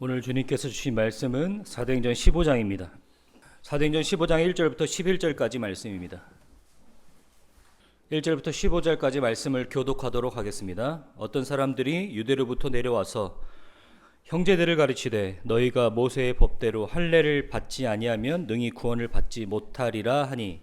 오늘 주님께서 주신 말씀은 사도행전 15장입니다. 사도행전 15장 1절부터 11절까지 말씀입니다. 1절부터 15절까지 말씀을 교독하도록 하겠습니다. 어떤 사람들이 유대로부터 내려와서 형제들을 가르치되 너희가 모세의 법대로 할례를 받지 아니하면 능히 구원을 받지 못하리라 하니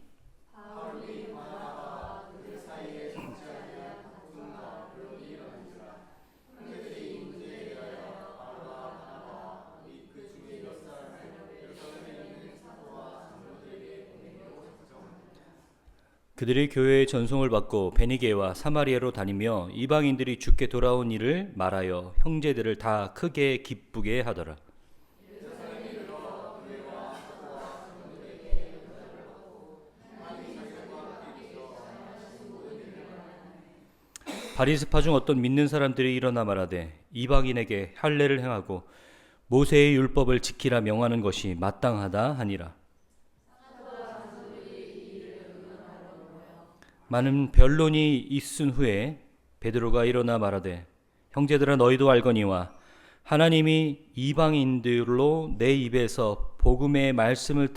그들이 교회의 전송을 받고 베니게와 사마리아로 다니며 이방인들이 주께 돌아온 일을 말하여 형제들을 다 크게 기쁘게 하더라. 바리새파 중 어떤 믿는 사람들이 일어나 말하되 이방인에게 할례를 행하고 모세의 율법을 지키라 명하는 것이 마땅하다 하니라. 많은 변론이 있은 후에 베드로가 일어나 말하되 형제들아 너희도 알거니와 하나님이 이방인들로 내 입에서 복음의 말씀을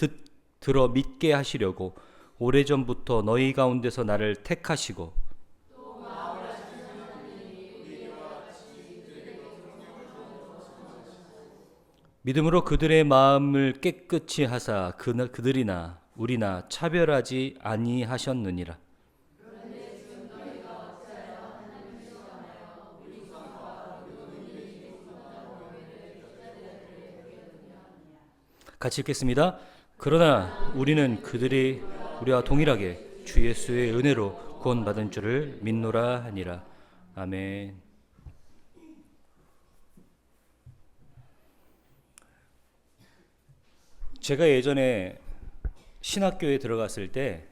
들어 믿게 하시려고 오래전부터 너희 가운데서 나를 택하시고 믿음으로 그들의 마음을 깨끗이 하사 그들이나 우리나 차별하지 아니하셨느니라. 같이 읽겠습니다. 그러나 우리는 그들이 우리와 동일하게 주 예수의 은혜로 구원받은 줄을 믿노라 하니라. 아멘. 제가 예전에 신학교에 들어갔을 때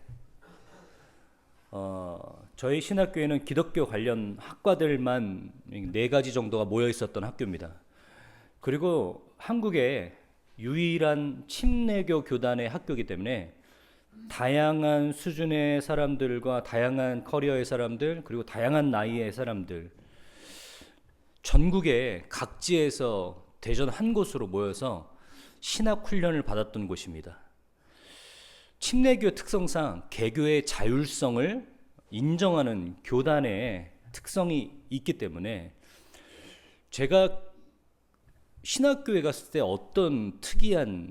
저희 신학교에는 기독교 관련 학과들만 4가지 정도가 모여 있었던 학교입니다. 그리고 한국에 유일한 침례교 교단의 학교이기 때문에 다양한 수준의 사람들과 다양한 커리어의 사람들 그리고 다양한 나이의 사람들 전국의 각지에서 대전 한 곳으로 모여서 신학 훈련을 받았던 곳입니다. 침례교 특성상 개교의 자율성을 인정하는 교단의 특성이 있기 때문에 제가 신학교에 갔을 때 어떤 특이한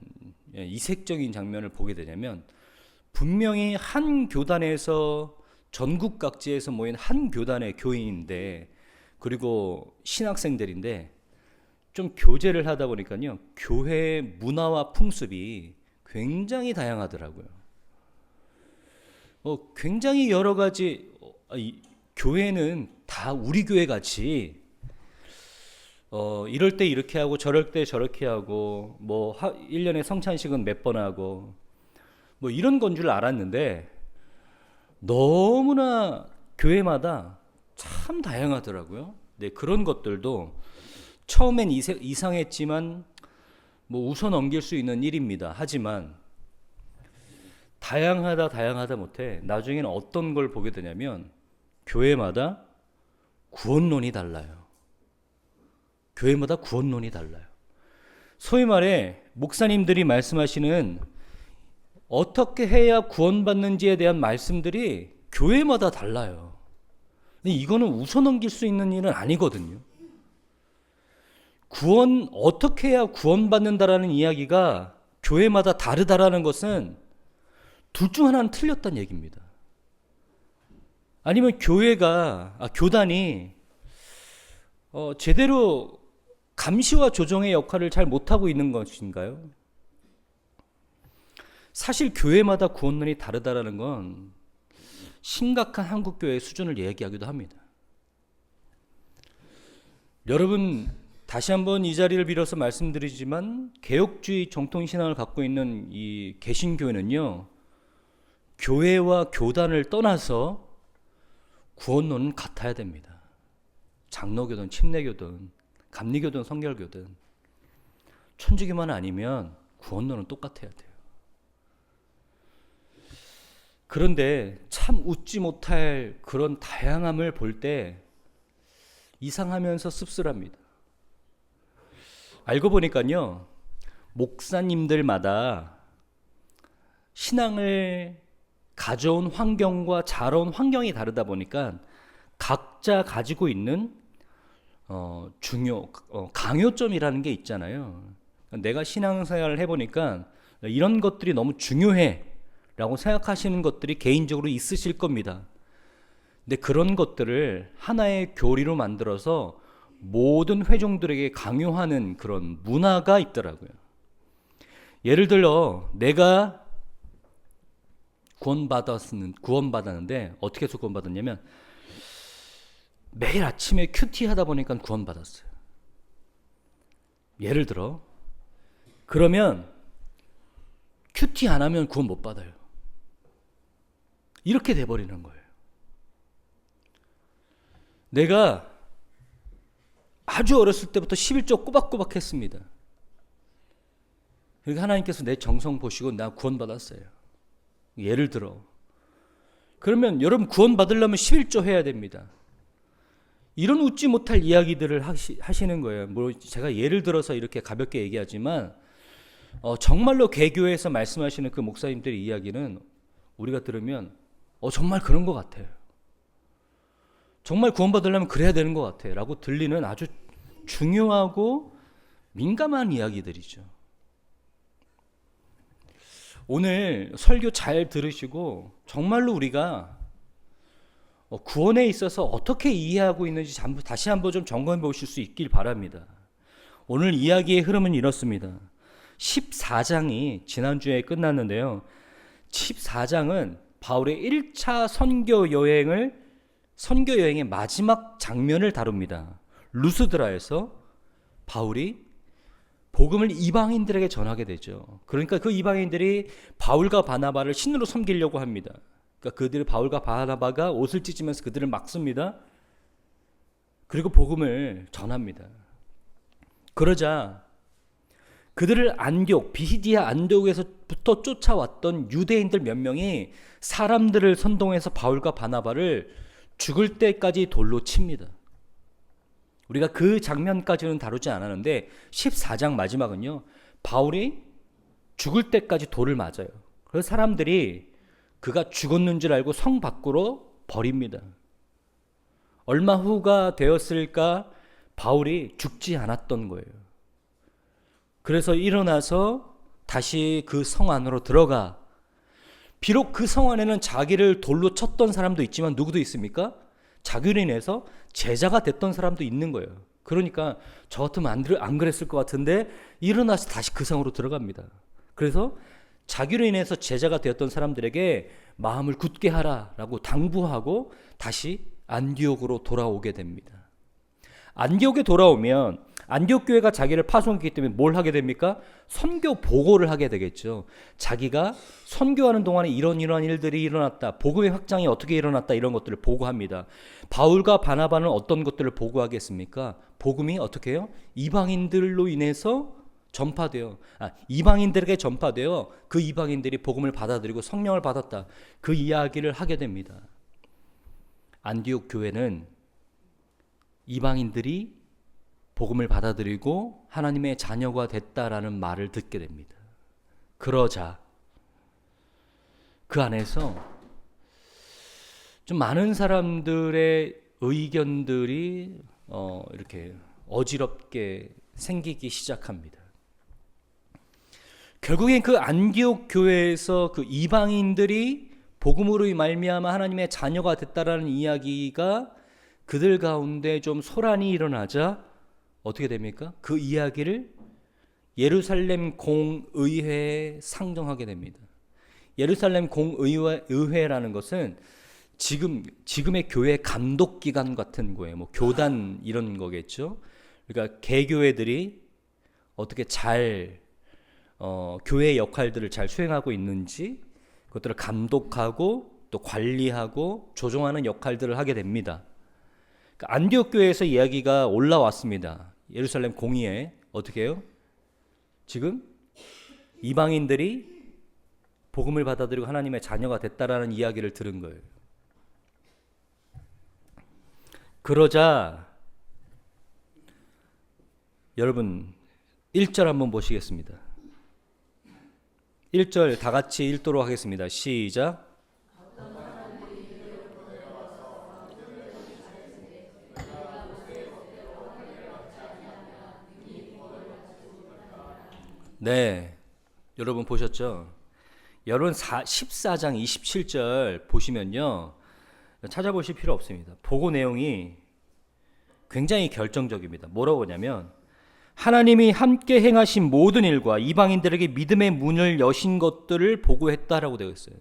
이색적인 장면을 보게 되냐면 분명히 한 교단에서 전국 각지에서 모인 한 교단의 교인인데 그리고 신학생들인데 좀 교제를 하다 보니까요 교회의 문화와 풍습이 굉장히 다양하더라고요. 굉장히 여러 가지 교회는 다 우리 교회 같이 이럴 때 이렇게 하고 저럴 때 저렇게 하고 뭐 1년에 성찬식은 몇 번 하고 뭐 이런 건 줄 알았는데 너무나 교회마다 참 다양하더라고요. 네, 그런 것들도 처음엔 이상했지만 뭐 웃어 넘길 수 있는 일입니다. 하지만 다양하다 못해 나중에는 어떤 걸 보게 되냐면 교회마다 구원론이 달라요. 교회마다 구원론이 달라요. 소위 말해 목사님들이 말씀하시는 어떻게 해야 구원받는지에 대한 말씀들이 교회마다 달라요. 근데 이거는 웃어넘길 수 있는 일은 아니거든요. 어떻게 해야 구원받는다라는 이야기가 교회마다 다르다라는 것은 둘 중 하나는 틀렸다는 얘기입니다. 아니면 교단이 제대로 감시와 조정의 역할을 잘 못하고 있는 것인가요? 사실 교회마다 구원론이 다르다라는 건 심각한 한국교회의 수준을 얘기하기도 합니다. 여러분 다시 한번 이 자리를 빌어서 말씀드리지만 개혁주의 정통신앙을 갖고 있는 이 개신교회는요 교회와 교단을 떠나서 구원론은 같아야 됩니다. 장로교든 침례교든 감리교든 성결교든 천주교만 아니면 구원론은 똑같아야 돼요. 그런데 참 웃지 못할 그런 다양함을 볼 때 이상하면서 씁쓸합니다. 알고 보니까요, 목사님들마다 신앙을 가져온 환경과 자라온 환경이 다르다 보니까 각자 가지고 있는 강요점이라는 게 있잖아요. 내가 신앙생활을 해보니까 이런 것들이 너무 중요해 라고 생각하시는 것들이 개인적으로 있으실 겁니다. 근데 그런 것들을 하나의 교리로 만들어서 모든 회종들에게 강요하는 그런 문화가 있더라고요. 예를 들어 내가 구원받았는데 어떻게 해서 구원받았냐면 매일 아침에 큐티 하다 보니까 구원받았어요. 예를 들어 그러면 큐티 안 하면 구원 못 받아요. 이렇게 돼버리는 거예요. 내가 아주 어렸을 때부터 11조 꼬박꼬박 했습니다. 그러니까 하나님께서 내 정성 보시고 나 구원받았어요. 예를 들어 그러면 여러분 구원받으려면 11조 해야 됩니다. 이런 웃지 못할 이야기들을 하시는 거예요. 뭐 제가 예를 들어서 이렇게 가볍게 얘기하지만 정말로 개교에서 말씀하시는 그 목사님들의 이야기는 우리가 들으면 정말 그런 것 같아요. 정말 구원받으려면 그래야 되는 것 같아 라고 들리는 아주 중요하고 민감한 이야기들이죠. 오늘 설교 잘 들으시고 정말로 우리가 구원에 있어서 어떻게 이해하고 있는지 다시 한번 좀 점검해 보실 수 있길 바랍니다. 오늘 이야기의 흐름은 이렇습니다. 14장이 지난주에 끝났는데요. 14장은 바울의 1차 선교 여행의 마지막 장면을 다룹니다. 루스드라에서 바울이 복음을 이방인들에게 전하게 되죠. 그러니까 그 이방인들이 바울과 바나바를 신으로 섬기려고 합니다. 그러니까 그들이 바울과 바나바가 옷을 찢으면서 그들을 막습니다. 그리고 복음을 전합니다. 그러자 그들을 비시디아 안디옥에서부터 쫓아왔던 유대인들 몇 명이 사람들을 선동해서 바울과 바나바를 죽을 때까지 돌로 칩니다. 우리가 그 장면까지는 다루지 않았는데 14장 마지막은요. 바울이 죽을 때까지 돌을 맞아요. 그래서 사람들이 그가 죽었는 줄 알고 성 밖으로 버립니다. 얼마 후가 되었을까 바울이 죽지 않았던 거예요. 그래서 일어나서 다시 그 성 안으로 들어가. 비록 그 성 안에는 자기를 돌로 쳤던 사람도 있지만 누구도 있습니까? 자기로 인해서 제자가 됐던 사람도 있는 거예요. 그러니까 저 같으면 안 그랬을 것 같은데 일어나서 다시 그 성으로 들어갑니다. 그래서 자기로 인해서 제자가 되었던 사람들에게 마음을 굳게 하라라고 당부하고 다시 안디옥으로 돌아오게 됩니다. 안디옥에 돌아오면 안디옥 교회가 자기를 파송했기 때문에 뭘 하게 됩니까? 선교 보고를 하게 되겠죠. 자기가 선교하는 동안에 이런 일들이 일어났다. 복음의 확장이 어떻게 일어났다. 이런 것들을 보고합니다. 바울과 바나바는 어떤 것들을 보고하겠습니까? 복음이 어떻게 해요? 이방인들로 인해서 이방인들에게 전파되어 그 이방인들이 복음을 받아들이고 성령을 받았다. 그 이야기를 하게 됩니다. 안디옥 교회는 이방인들이 복음을 받아들이고 하나님의 자녀가 됐다라는 말을 듣게 됩니다. 그러자 그 안에서 좀 많은 사람들의 의견들이 이렇게 어지럽게 생기기 시작합니다. 결국엔 그 안디옥 교회에서 그 이방인들이 복음으로 말미암아 하나님의 자녀가 됐다라는 이야기가 그들 가운데 좀 소란이 일어나자 어떻게 됩니까? 그 이야기를 예루살렘 공의회에 상정하게 됩니다. 예루살렘 공의회라는 것은 지금의 교회 감독기관 같은 거예요. 뭐 교단 이런 거겠죠. 그러니까 개교회들이 어떻게 잘 교회의 역할들을 잘 수행하고 있는지 그것들을 감독하고 또 관리하고 조정하는 역할들을 하게 됩니다. 그러니까 안디옥 교회에서 이야기가 올라왔습니다. 예루살렘 공의회 어떻게 해요? 지금 이방인들이 복음을 받아들이고 하나님의 자녀가 됐다라는 이야기를 들은 거예요. 그러자 여러분 1절 한번 보시겠습니다. 1절 다 같이 읽도록 하겠습니다. 시작. 네, 여러분 보셨죠? 여러분 14장 27절 보시면요, 찾아보실 필요 없습니다. 보고 내용이 굉장히 결정적입니다. 뭐라고 하냐면 하나님이 함께 행하신 모든 일과 이방인들에게 믿음의 문을 여신 것들을 보고했다라고 되어 있어요.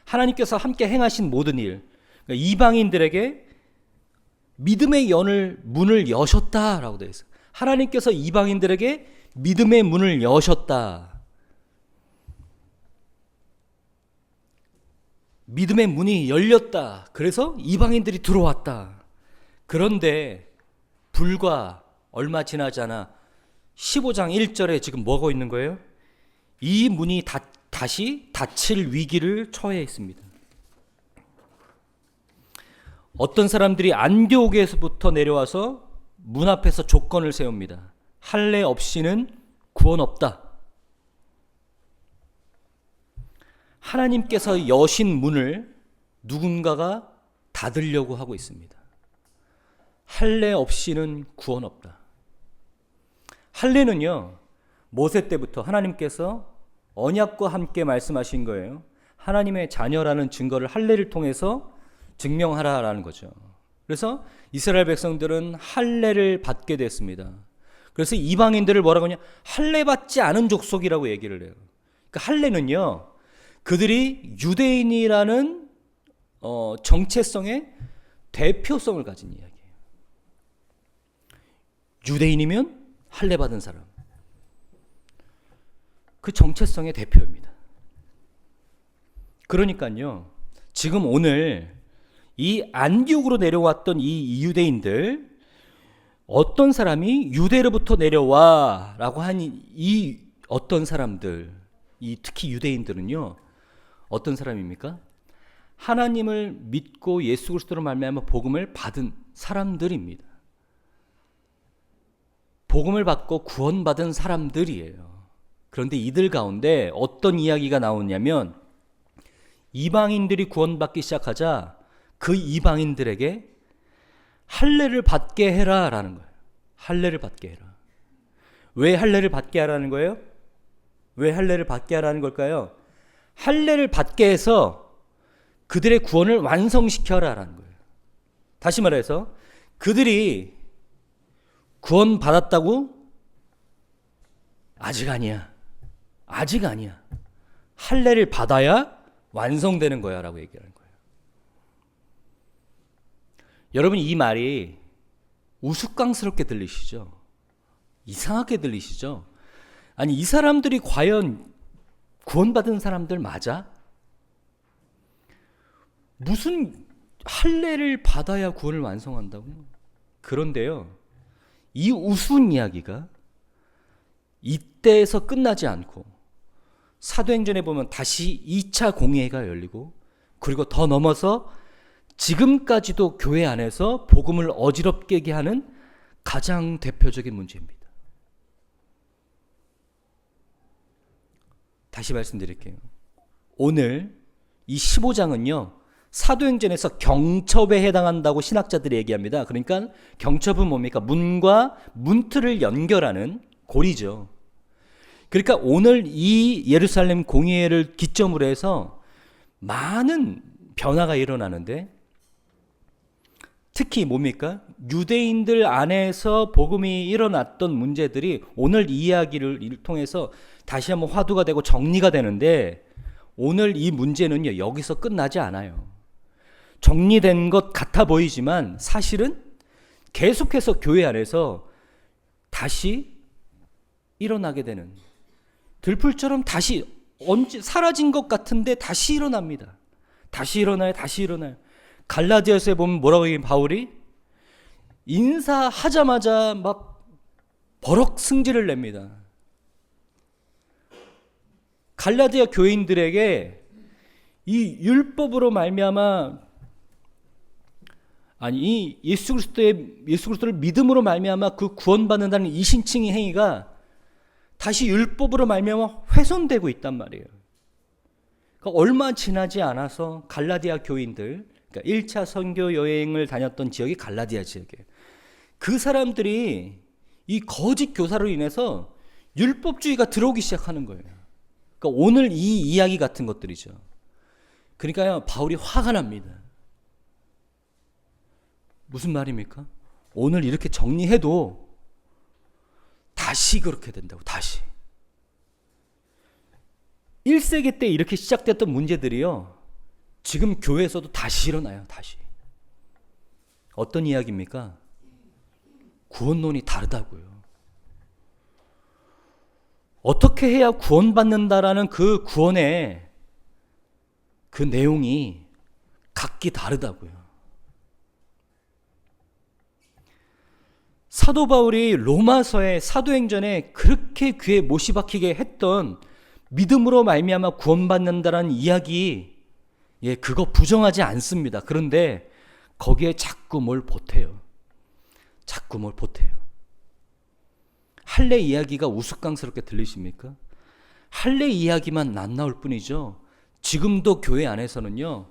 하나님께서 함께 행하신 모든 일, 그러니까 이방인들에게 믿음의 문을 여셨다라고 되어 있어요. 하나님께서 이방인들에게 믿음의 문을 여셨다. 믿음의 문이 열렸다. 그래서 이방인들이 들어왔다. 그런데 불과 얼마 지나지 않아 15장 1절에 지금 뭐가 있는 거예요? 이 문이 다시 닫힐 위기를 처해 있습니다. 어떤 사람들이 안디옥에서부터 내려와서 문 앞에서 조건을 세웁니다. 할례 없이는 구원 없다. 하나님께서 여신 문을 누군가가 닫으려고 하고 있습니다. 할례 없이는 구원 없다. 할례는요, 모세 때부터 하나님께서 언약과 함께 말씀하신 거예요. 하나님의 자녀라는 증거를 할례를 통해서 증명하라라는 거죠. 그래서 이스라엘 백성들은 할례를 받게 됐습니다. 그래서 이방인들을 뭐라고 하냐? 할례 받지 않은 족속이라고 얘기를 해요. 그러니까 할례는요, 그들이 유대인이라는 정체성의 대표성을 가진 이야기예요. 유대인이면 할례 받은 사람, 그 정체성의 대표입니다. 그러니까요, 지금 오늘 이 안디옥으로 내려왔던 이 유대인들, 어떤 사람이 유대로부터 내려와 라고 하니 이 어떤 사람들, 특히 유대인들은요, 어떤 사람입니까? 하나님을 믿고 예수 그리스도로 말미암아 복음을 받은 사람들입니다. 복음을 받고 구원받은 사람들이에요. 그런데 이들 가운데 어떤 이야기가 나오냐면 이방인들이 구원받기 시작하자 그 이방인들에게 할례를 받게 해라라는 거예요. 할례를 받게 해라. 왜 할례를 받게 하라는 거예요? 왜 할례를 받게 하라는 걸까요? 할례를 받게 해서 그들의 구원을 완성시켜라라는 거예요. 다시 말해서 그들이 구원 받았다고? 아직 아니야. 아직 아니야. 할례를 받아야 완성되는 거야 라고 얘기하는 거예요. 여러분, 이 말이 우스꽝스럽게 들리시죠? 이상하게 들리시죠? 아니, 이 사람들이 과연 구원받은 사람들 맞아? 무슨 할례를 받아야 구원을 완성한다고요? 그런데요, 이 우스운 이야기가 이때에서 끝나지 않고 사도행전에 보면 다시 2차 공회가 열리고, 그리고 더 넘어서 지금까지도 교회 안에서 복음을 어지럽게 하는 가장 대표적인 문제입니다. 다시 말씀드릴게요. 오늘 이 15장은요, 사도행전에서 경첩에 해당한다고 신학자들이 얘기합니다. 그러니까 경첩은 뭡니까? 문과 문틀을 연결하는 고리죠. 그러니까 오늘 이 예루살렘 공회를 기점으로 해서 많은 변화가 일어나는데, 특히 뭡니까? 유대인들 안에서 복음이 일어났던 문제들이 오늘 이 이야기를 통해서 다시 한번 화두가 되고 정리가 되는데, 오늘 이 문제는요, 여기서 끝나지 않아요. 정리된 것 같아 보이지만 사실은 계속해서 교회 안에서 다시 일어나게 되는, 들풀처럼 다시 언제 사라진 것 같은데 다시 일어납니다. 다시 일어나요. 다시 일어나요. 갈라디아서에 보면 뭐라고 얘기해? 바울이 인사하자마자 막 버럭 승질을 냅니다. 갈라디아 교인들에게 이 율법으로 말미암아, 아니 이 예수 그리스도를 믿음으로 말미암아 그 구원받는다는 이신칭의 행위가 다시 율법으로 말미암아 훼손되고 있단 말이에요. 그러니까 얼마 지나지 않아서 갈라디아 교인들, 그러니까 1차 선교 여행을 다녔던 지역이 갈라디아 지역이에요. 그 사람들이 이 거짓 교사로 인해서 율법주의가 들어오기 시작하는 거예요. 그러니까 오늘 이 이야기 같은 것들이죠. 그러니까요, 바울이 화가 납니다. 무슨 말입니까? 오늘 이렇게 정리해도 다시 그렇게 된다고, 다시. 1세기 때 이렇게 시작됐던 문제들이요, 지금 교회에서도 다시 일어나요, 다시. 어떤 이야기입니까? 구원론이 다르다고요. 어떻게 해야 구원받는다라는 그 구원의 그 내용이 각기 다르다고요. 사도 바울이 로마서의 사도행전에 그렇게 귀에 못이 박히게 했던 믿음으로 말미암아 구원받는다라는 이야기, 그거 부정하지 않습니다. 그런데 거기에 자꾸 뭘 보태요. 자꾸 뭘 보태요. 할례 이야기가 우스꽝스럽게 들리십니까? 할례 이야기만 안 나올 뿐이죠. 지금도 교회 안에서는요,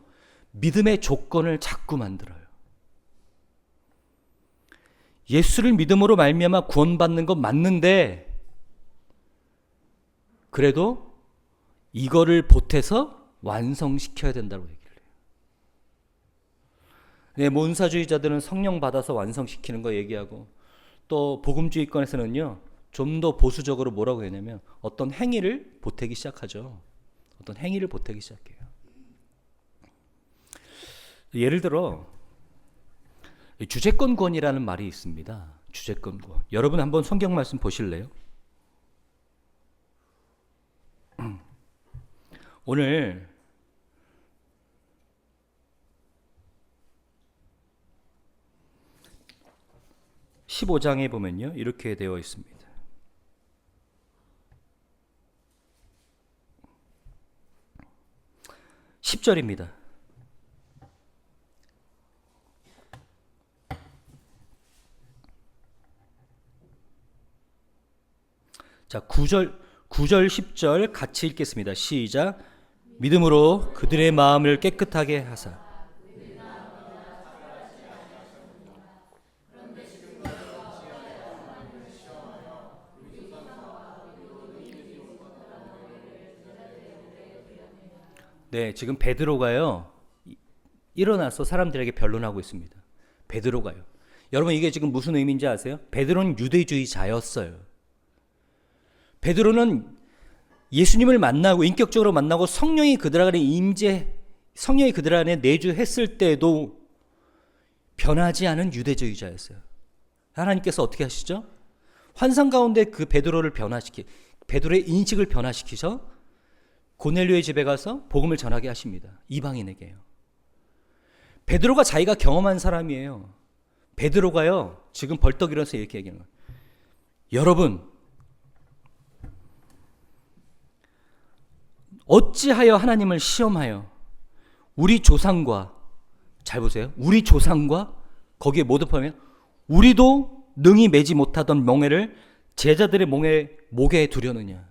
믿음의 조건을 자꾸 만들어요. 예수를 믿음으로 말미암아 구원받는 건 맞는데, 그래도 이거를 보태서 완성시켜야 된다고 얘기를 해요. 몬사주의자들은 성령 받아서 완성시키는 거 얘기하고, 또 복음주의권에서는요, 좀 더 보수적으로 뭐라고 했냐면 어떤 행위를 보태기 시작하죠. 어떤 행위를 보태기 시작해요. 예를 들어 주제권 구원이라는 말이 있습니다. 주제권 구원. 여러분 한번 성경 말씀 보실래요? 오늘 15장에 보면요, 이렇게 되어 있습니다. 10절입니다. 자, 9절 10절 같이 읽겠습니다. 시작. 믿음으로 그들의 마음을 깨끗하게 하사. 네, 지금 베드로가요, 일어나서 사람들에게 변론하고 있습니다. 베드로가요. 여러분, 이게 지금 무슨 의미인지 아세요? 베드로는 유대주의자였어요. 베드로는 예수님을 만나고 인격적으로 만나고 성령이 그들 안에 성령이 그들 안에 내주했을 때도 변하지 않은 유대주의자였어요. 하나님께서 어떻게 하시죠? 환상 가운데 그 베드로를 베드로의 인식을 변화시키셔 고넬료의 집에 가서 복음을 전하게 하십니다. 이방인에게요. 베드로가 자기가 경험한 사람이에요. 베드로가요, 지금 벌떡 일어나서 이렇게 얘기하는 거예요. 여러분, 어찌하여 하나님을 시험하여 우리 조상과, 잘 보세요, 우리 조상과 거기에 모두 포함해 우리도 능히 매지 못하던 멍에를 제자들의 목에 두려느냐.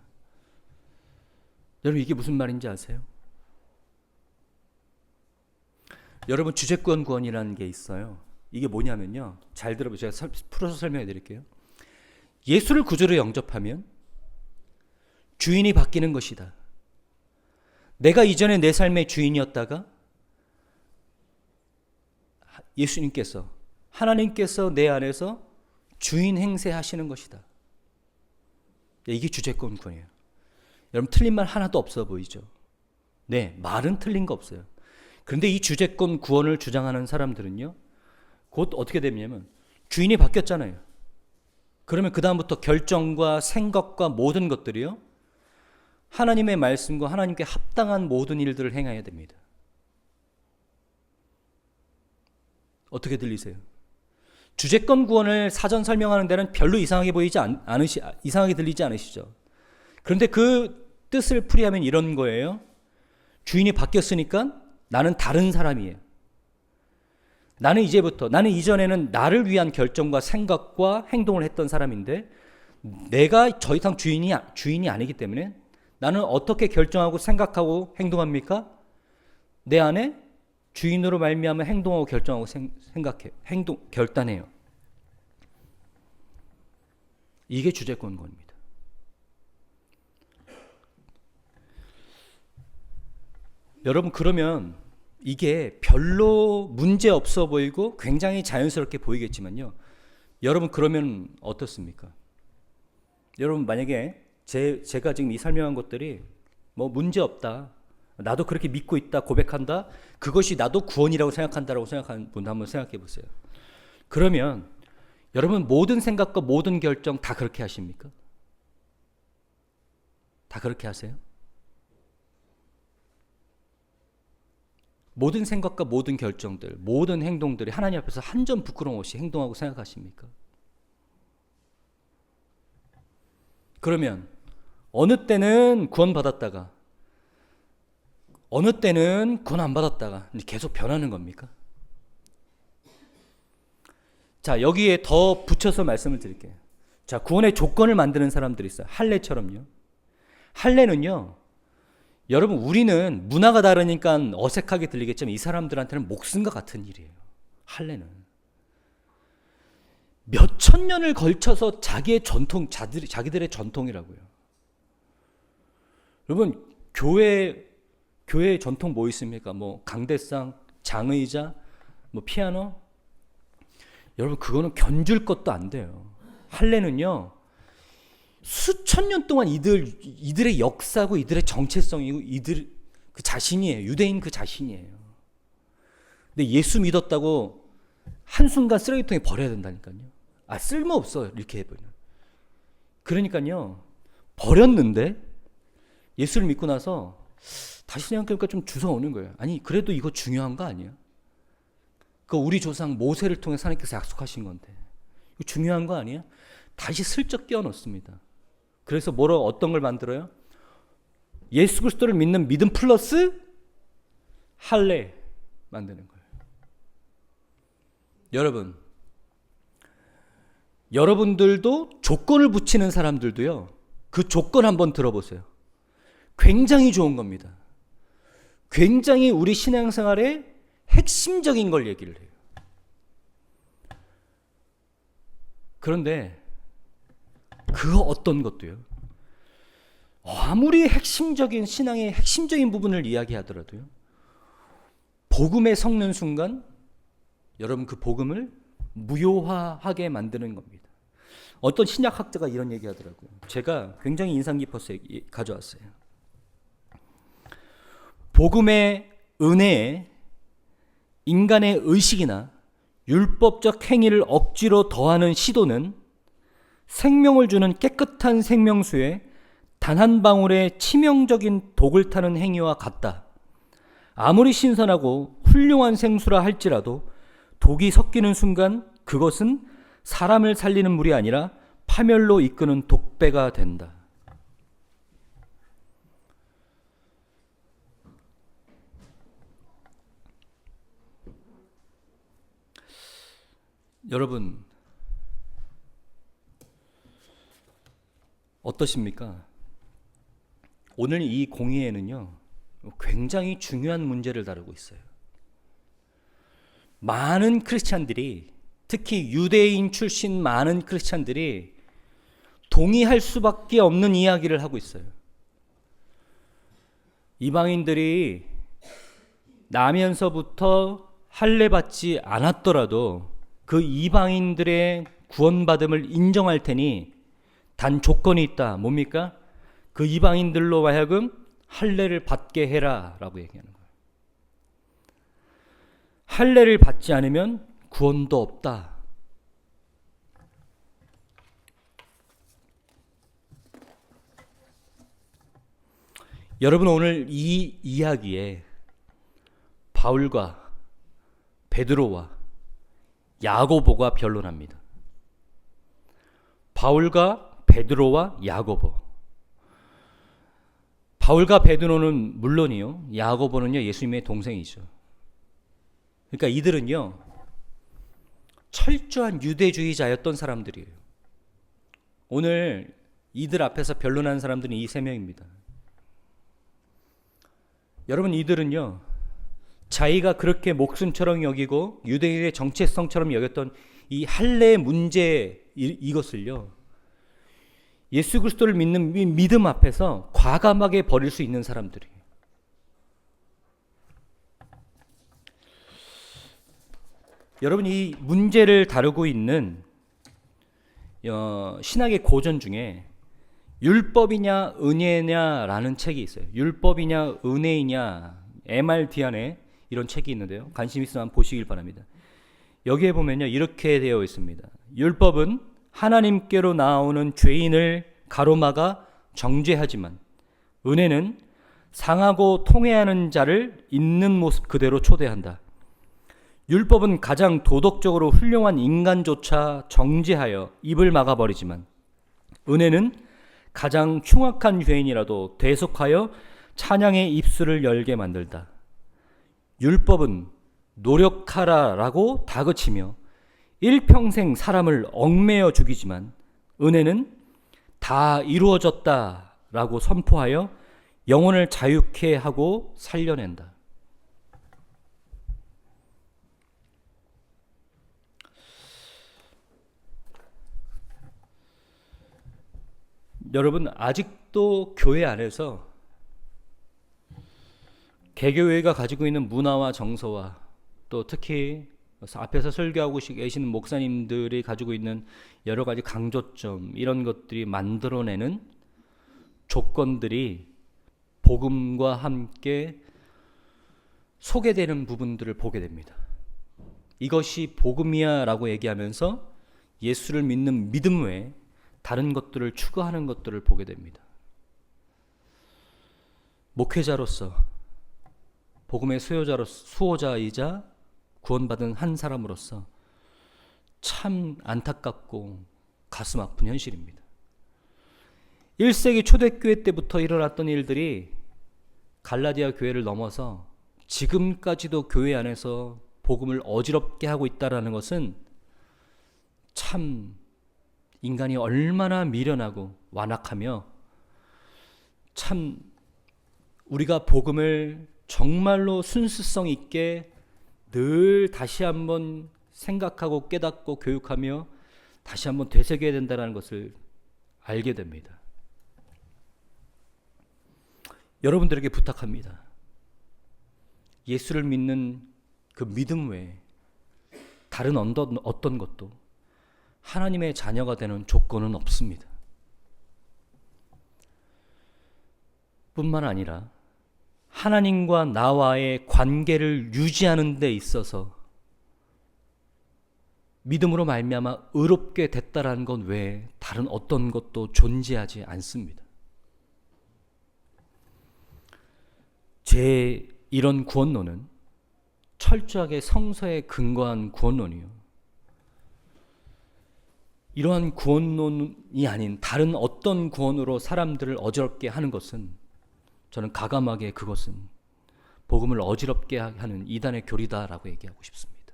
여러분, 이게 무슨 말인지 아세요? 여러분, 주제권 구원이라는 게 있어요. 이게 뭐냐면요, 잘 들어보세요. 제가 풀어서 설명해 드릴게요. 예수를 구주로 영접하면 주인이 바뀌는 것이다. 내가 이전에 내 삶의 주인이었다가 하나님께서 내 안에서 주인 행세하시는 것이다. 이게 주제권 구원이에요. 여러분, 틀린 말 하나도 없어 보이죠? 네, 말은 틀린 거 없어요. 그런데 이 주제권 구원을 주장하는 사람들은요, 곧 어떻게 되냐면 주인이 바뀌었잖아요. 그러면 그 다음부터 결정과 생각과 모든 것들이요, 하나님의 말씀과 하나님께 합당한 모든 일들을 행해야 됩니다. 어떻게 들리세요? 주제권 구원을 사전 설명하는 데는 별로 이상하게 이상하게 들리지 않으시죠? 그런데 그 뜻을 풀이하면 이런 거예요. 주인이 바뀌었으니까 나는 다른 사람이에요. 나는 이전에는 나를 위한 결정과 생각과 행동을 했던 사람인데, 내가 더 이상 주인이 아니기 때문에 나는 어떻게 결정하고 생각하고 행동합니까? 내 안에 주인으로 말미암아 행동하고 결정하고 생각해요. 결단해요. 이게 주재권입니다. 여러분, 그러면 이게 별로 문제 없어 보이고 굉장히 자연스럽게 보이겠지만요. 여러분, 그러면 어떻습니까? 여러분, 만약에 제가 지금 이 설명한 것들이 뭐 문제 없다, 나도 그렇게 믿고 있다, 고백한다, 그것이 나도 구원이라고 생각한다라고 생각하는 분 한번 생각해 보세요. 그러면 여러분, 모든 생각과 모든 결정 다 그렇게 하십니까? 다 그렇게 하세요? 모든 생각과 모든 결정들, 모든 행동들이 하나님 앞에서 한 점 부끄러움 없이 행동하고 생각하십니까? 그러면 어느 때는 구원 받았다가 어느 때는 구원 안 받았다가 계속 변하는 겁니까? 자, 여기에 더 붙여서 말씀을 드릴게요. 자, 구원의 조건을 만드는 사람들이 있어요. 할례처럼요. 할례는요, 여러분, 우리는 문화가 다르니까 어색하게 들리겠지만 이 사람들한테는 목숨과 같은 일이에요. 할례는 몇천 년을 걸쳐서 자기의 전통, 자기들의 전통이라고요. 여러분, 교회 전통 뭐 있습니까? 뭐 강대상, 장의자, 뭐 피아노. 여러분, 그거는 견줄 것도 안 돼요. 할례는요, 수천 년 동안 이들의 역사고 이들의 정체성이고 이들 그 자신이에요. 유대인 그 자신이에요. 근데 예수 믿었다고 한순간 쓰레기통에 버려야 된다니까요. 아, 쓸모없어 이렇게 해버리면. 그러니까요, 버렸는데 예수를 믿고 나서 다시 생각해보니까 좀 주워오는 거예요. 아니, 그래도 이거 중요한 거 아니야? 그 우리 조상 모세를 통해 하나님께서 약속하신 건데 이거 중요한 거 아니야? 다시 슬쩍 끼워 넣습니다. 그래서 어떤 걸 만들어요? 예수 그리스도를 믿는 믿음 플러스 할례 만드는 거예요. 여러분들도 조건을 붙이는 사람들도요, 그 조건 한번 들어보세요. 굉장히 좋은 겁니다. 굉장히 우리 신앙생활의 핵심적인 걸 얘기를 해요. 그런데 그 어떤 것도요, 아무리 핵심적인 신앙의 핵심적인 부분을 이야기하더라도요, 복음에 섞는 순간 여러분 그 복음을 무효화하게 만드는 겁니다. 어떤 신약학자가 이런 얘기하더라고요. 제가 굉장히 인상 깊어서 가져왔어요. 복음의 은혜에 인간의 의식이나 율법적 행위를 억지로 더하는 시도는 생명을 주는 깨끗한 생명수에 단 한 방울의 치명적인 독을 타는 행위와 같다. 아무리 신선하고 훌륭한 생수라 할지라도 독이 섞이는 순간 그것은 사람을 살리는 물이 아니라 파멸로 이끄는 독배가 된다. 여러분, 어떠십니까? 오늘 이 공의회는요, 굉장히 중요한 문제를 다루고 있어요. 많은 크리스찬들이, 특히 유대인 출신 많은 크리스찬들이 동의할 수밖에 없는 이야기를 하고 있어요. 이방인들이 나면서부터 할례 받지 않았더라도 그 이방인들의 구원받음을 인정할 테니 단 조건이 있다. 뭡니까? 그 이방인들로 하여금 할례를 받게 해라 라고 얘기하는 거예요. 할례를 받지 않으면 구원도 없다. 여러분, 오늘 이 이야기에 바울과 베드로와 야고보가 변론합니다. 바울과 베드로와 야고보. 바울과 베드로는 물론이요, 야고보는요, 예수님의 동생이죠. 그러니까 이들은요, 철저한 유대주의자였던 사람들이에요. 오늘 이들 앞에서 변론하는 사람들은 이 세 명입니다. 여러분, 이들은요, 자기가 그렇게 목숨처럼 여기고 유대인의 정체성처럼 여겼던 이 할례의 문제, 이것을요, 예수 그리스도를 믿는 믿음 앞에서 과감하게 버릴 수 있는 사람들이에요. 여러분, 이 문제를 다루고 있는 신학의 고전 중에 율법이냐 은혜냐라는 책이 있어요. 율법이냐 은혜이냐, MRD 안에 이런 책이 있는데요. 관심 있으면 보시길 바랍니다. 여기에 보면요, 이렇게 되어 있습니다. 율법은 하나님께로 나오는 죄인을 가로막아 정죄하지만, 은혜는 상하고 통회하는 자를 있는 모습 그대로 초대한다. 율법은 가장 도덕적으로 훌륭한 인간조차 정죄하여 입을 막아버리지만, 은혜는 가장 흉악한 죄인이라도 대속하여 찬양의 입술을 열게 만들다. 율법은 노력하라라고 다그치며 일평생 사람을 얽매여 죽이지만, 은혜는 다 이루어졌다라고 선포하여 영혼을 자유케 하고 살려낸다. 여러분, 아직도 교회 안에서 개교회가 가지고 있는 문화와 정서와, 또 특히 앞에서 설교하고 계시는 목사님들이 가지고 있는 여러 가지 강조점, 이런 것들이 만들어내는 조건들이 복음과 함께 소개되는 부분들을 보게 됩니다. 이것이 복음이야 라고 얘기하면서 예수를 믿는 믿음 외에 다른 것들을 추구하는 것들을 보게 됩니다. 목회자로서, 복음의 수호자이자 구원받은 한 사람으로서 참 안타깝고 가슴 아픈 현실입니다. 1세기 초대교회 때부터 일어났던 일들이 갈라디아 교회를 넘어서 지금까지도 교회 안에서 복음을 어지럽게 하고 있다는 것은 참 인간이 얼마나 미련하고 완악하며, 참 우리가 복음을 정말로 순수성 있게 늘 다시 한번 생각하고 깨닫고 교육하며 다시 한번 되새겨야 된다는 것을 알게 됩니다. 여러분들에게 부탁합니다. 예수를 믿는 그 믿음 외에 다른 어떤 것도 하나님의 자녀가 되는 조건은 없습니다. 뿐만 아니라 하나님과 나와의 관계를 유지하는 데 있어서 믿음으로 말미암아 의롭게 됐다라는 것 외에 다른 어떤 것도 존재하지 않습니다. 제 이런 구원론은 철저하게 성서에 근거한 구원론이요, 이러한 구원론이 아닌 다른 어떤 구원으로 사람들을 어지럽게 하는 것은, 저는 가감하게 그것은 복음을 어지럽게 하는 이단의 교리다라고 얘기하고 싶습니다.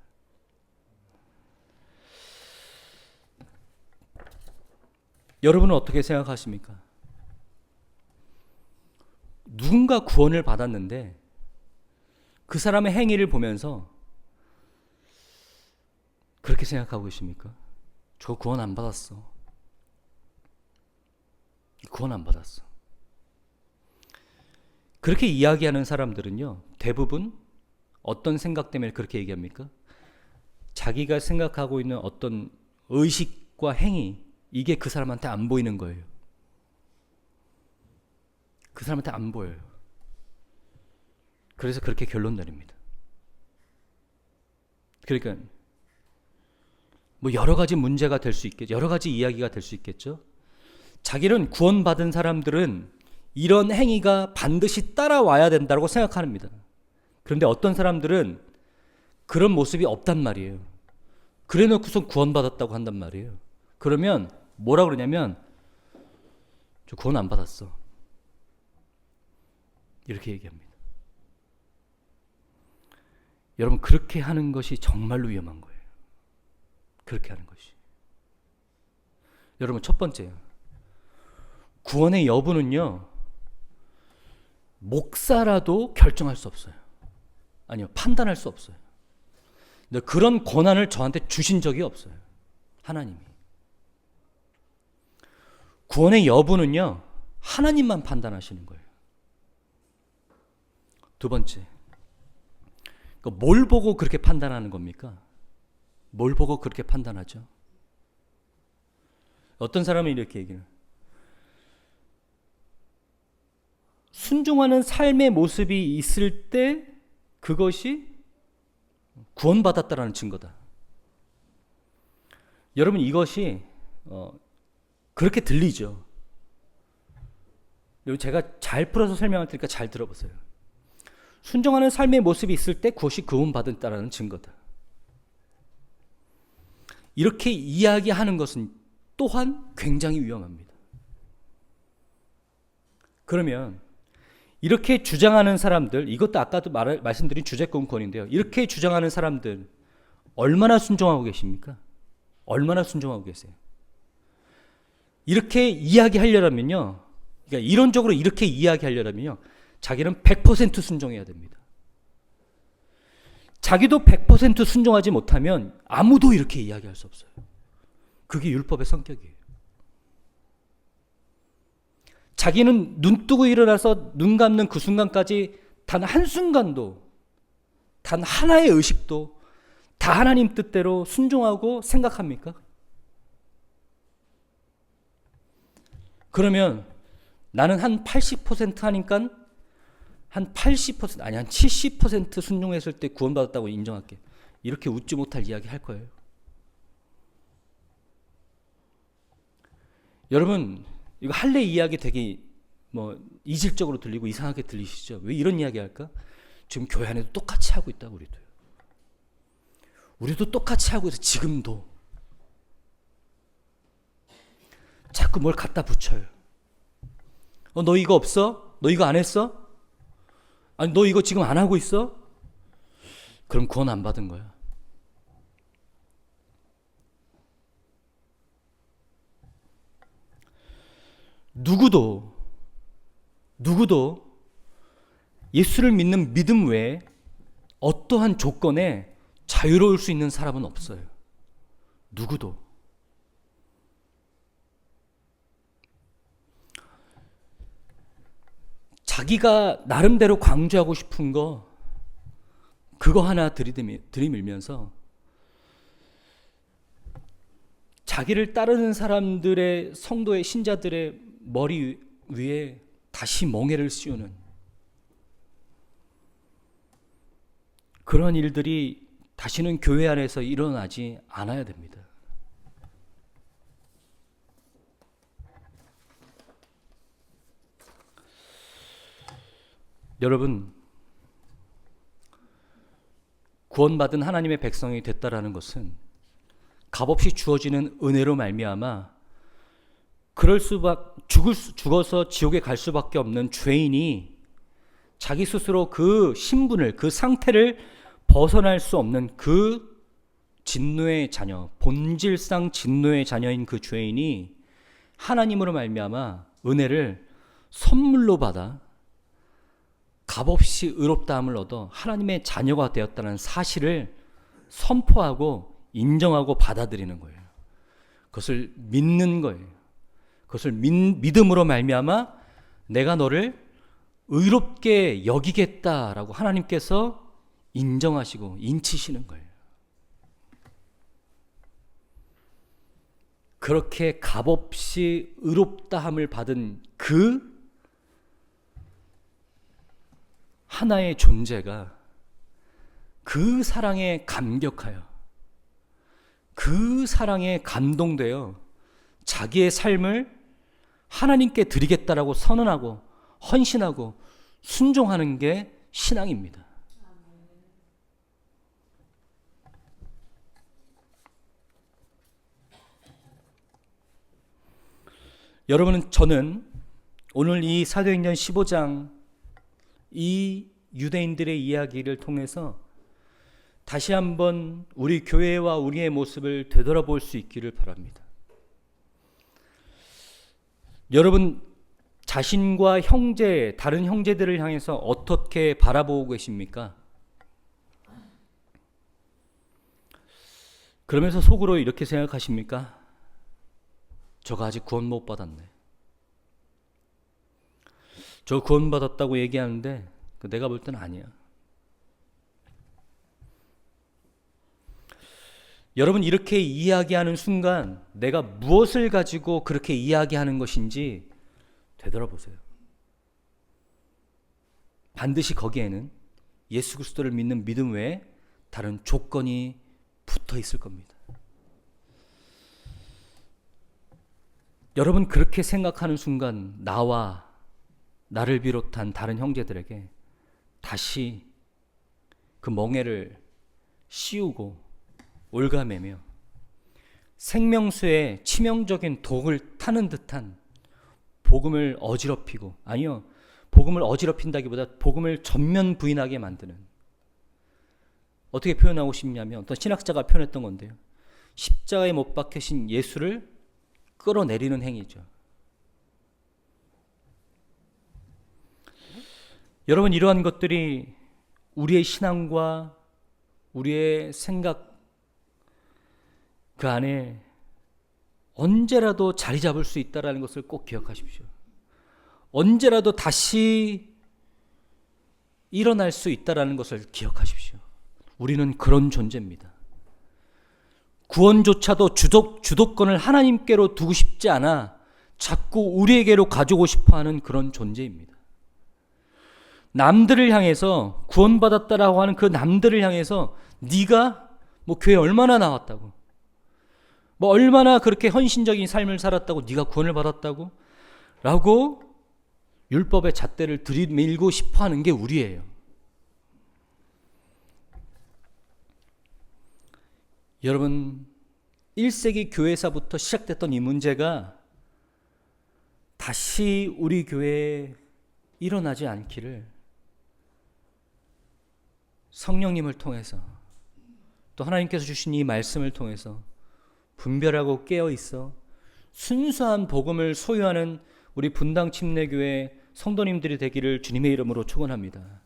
여러분은 어떻게 생각하십니까? 누군가 구원을 받았는데 그 사람의 행위를 보면서 그렇게 생각하고 계십니까? 저 구원 안 받았어. 구원 안 받았어. 그렇게 이야기하는 사람들은요, 대부분 어떤 생각 때문에 그렇게 얘기합니까? 자기가 생각하고 있는 어떤 의식과 행위, 이게 그 사람한테 안 보이는 거예요. 그 사람한테 안 보여요. 그래서 그렇게 결론 내립니다. 그러니까 뭐 여러 가지 문제가 될 수 있겠죠. 여러 가지 이야기가 될 수 있겠죠. 자기는 구원받은 사람들은 이런 행위가 반드시 따라와야 된다고 생각합니다. 그런데 어떤 사람들은 그런 모습이 없단 말이에요. 그래 놓고서 구원받았다고 한단 말이에요. 그러면 뭐라 그러냐면, 저 구원 안 받았어, 이렇게 얘기합니다. 여러분, 그렇게 하는 것이 정말로 위험한 거예요. 그렇게 하는 것이. 여러분, 첫 번째요, 구원의 여부는요, 목사라도 결정할 수 없어요. 아니요, 판단할 수 없어요. 근데 그런 권한을 저한테 주신 적이 없어요. 하나님이. 구원의 여부는요, 하나님만 판단하시는 거예요. 두 번째, 뭘 보고 그렇게 판단하는 겁니까? 뭘 보고 그렇게 판단하죠? 어떤 사람은 이렇게 얘기해요. 순종하는 삶의 모습이 있을 때 그것이 구원받았다라는 증거다. 여러분, 이것이 그렇게 들리죠. 제가 잘 풀어서 설명할 테니까 잘 들어보세요. 순종하는 삶의 모습이 있을 때 그것이 구원받았다라는 증거다. 이렇게 이야기하는 것은 또한 굉장히 위험합니다. 그러면 이렇게 주장하는 사람들, 이것도 아까도 말씀드린 주제권권인데요. 이렇게 주장하는 사람들 얼마나 순종하고 계십니까? 얼마나 순종하고 계세요? 이렇게 이야기하려면요, 그러니까 이론적으로 이렇게 이야기하려면요, 자기는 100% 순종해야 됩니다. 자기도 100% 순종하지 못하면 아무도 이렇게 이야기할 수 없어요. 그게 율법의 성격이에요. 자기는 눈 뜨고 일어나서 눈 감는 그 순간까지 단 한순간도, 단 하나의 의식도 다 하나님 뜻대로 순종하고 생각합니까? 그러면 나는 한 80% 하니까 한 80%, 아니 한 70% 순종했을 때 구원받았다고 인정할게. 이렇게 웃지 못할 이야기 할 거예요. 여러분, 이거 할례 이야기 되게 이질적으로 들리고 이상하게 들리시죠? 왜 이런 이야기 할까? 지금 교회 안에도 똑같이 하고 있다고. 우리도 똑같이 하고 있어. 지금도 자꾸 뭘 갖다 붙여요. 너 이거 없어? 너 이거 안 했어? 아니 너 이거 지금 안 하고 있어? 그럼 구원 안 받은 거야. 누구도 예수를 믿는 믿음 외에 어떠한 조건에 자유로울 수 있는 사람은 없어요. 누구도. 자기가 나름대로 강조하고 싶은 거 그거 하나 들이밀면서 자기를 따르는 사람들의 성도의 신자들의 머리 위에 다시 멍에를 씌우는 그런 일들이 다시는 교회 안에서 일어나지 않아야 됩니다. 여러분, 구원받은 하나님의 백성이 됐다라는 것은 값없이 주어지는 은혜로 말미암아 죽어서 지옥에 갈 수밖에 없는 죄인이 자기 스스로 그 신분을, 그 상태를 벗어날 수 없는 그 진노의 자녀, 본질상 진노의 자녀인 그 죄인이 하나님으로 말미암아 은혜를 선물로 받아 값없이 의롭다함을 얻어 하나님의 자녀가 되었다는 사실을 선포하고 인정하고 받아들이는 거예요. 그것을 믿는 거예요. 그것을 믿음으로 말미암아 내가 너를 의롭게 여기겠다라고 하나님께서 인정하시고 인치시는 거예요. 그렇게 값없이 의롭다함을 받은 그 하나의 존재가 그 사랑에 감격하여 그 사랑에 감동되어 자기의 삶을 하나님께 드리겠다라고 선언하고 헌신하고 순종하는 게 신앙입니다. 여러분, 저는 오늘 이 사도행전 15장 이 유대인들의 이야기를 통해서 다시 한번 우리 교회와 우리의 모습을 되돌아볼 수 있기를 바랍니다. 여러분, 자신과 형제, 다른 형제들을 향해서 어떻게 바라보고 계십니까? 그러면서 속으로 이렇게 생각하십니까? 저가 아직 구원 못 받았네. 저 구원 받았다고 얘기하는데 내가 볼 때는 아니야. 여러분, 이렇게 이야기하는 순간 내가 무엇을 가지고 그렇게 이야기하는 것인지 되돌아보세요. 반드시 거기에는 예수 그리스도를 믿는 믿음 외에 다른 조건이 붙어 있을 겁니다. 여러분, 그렇게 생각하는 순간 나와 나를 비롯한 다른 형제들에게 다시 그 멍에를 씌우고 올가매며 생명수의 치명적인 독을 타는 듯한 복음을 어지럽히고, 아니요, 복음을 어지럽힌다기보다 복음을 전면 부인하게 만드는, 어떻게 표현하고 싶냐면 어떤 신학자가 표현했던 건데요, 십자가에 못 박히신 예수를 끌어내리는 행위죠. 여러분, 이러한 것들이 우리의 신앙과 우리의 생각 그 안에 언제라도 자리 잡을 수 있다는 것을 꼭 기억하십시오. 언제라도 다시 일어날 수 있다는 것을 기억하십시오. 우리는 그런 존재입니다. 구원조차도 주도권을 하나님께로 두고 싶지 않아 자꾸 우리에게로 가지고 싶어하는 그런 존재입니다. 남들을 향해서, 구원받았다라고 하는 그 남들을 향해서 네가 뭐 교회 얼마나 나왔다고, 뭐 얼마나 그렇게 헌신적인 삶을 살았다고, 네가 구원을 받았다고 라고 율법의 잣대를 들이밀고 싶어하는 게 우리예요. 여러분, 1세기 교회사부터 시작됐던 이 문제가 다시 우리 교회에 일어나지 않기를 성령님을 통해서, 또 하나님께서 주신 이 말씀을 통해서 분별하고 깨어있어 순수한 복음을 소유하는 우리 분당 침례교회 성도님들이 되기를 주님의 이름으로 축원합니다.